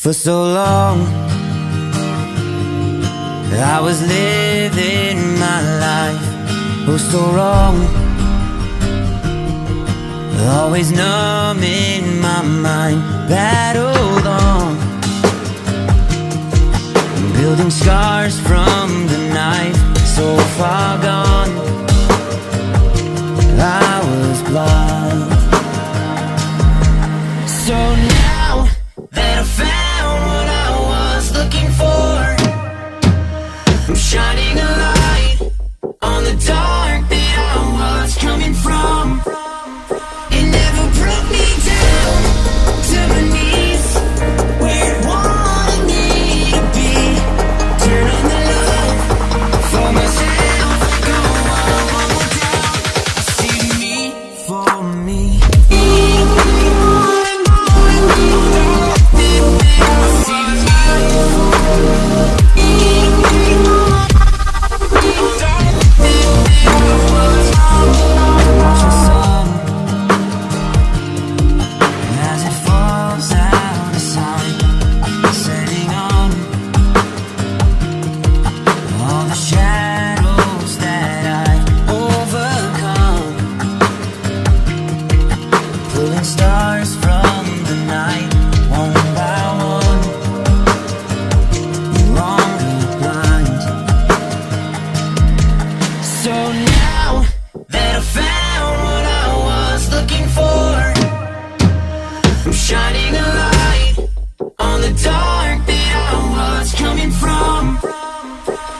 For so long I was living my life, oh so wrong, always numb in my mind, battled on, building scars from the knife, so far gone, I was blind. So now that I found what I was looking for, I'm shining a light on the dark that I was coming from. It never brought me down to my knees, where it wanted me to be. Turn on the love for myself, go on one more down. See me for me. Stars from the night, one by one, no longer blind. So now that I found what I was looking for, I'm shining a light on the dark that I was coming from.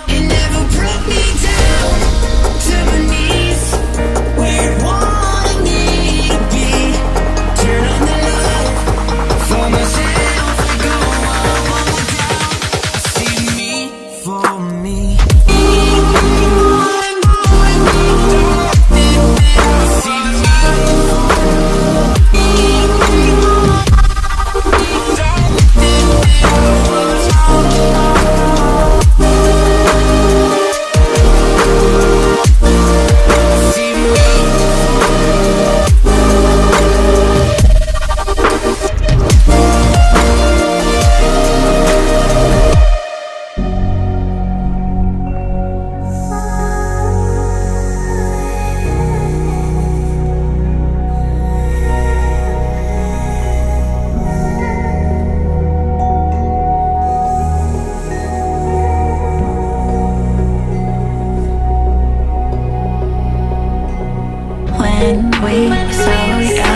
It never brought me down to my knees, where it wanted me to be. Turn on the love for myself, go on one more down. See me for me. When we saw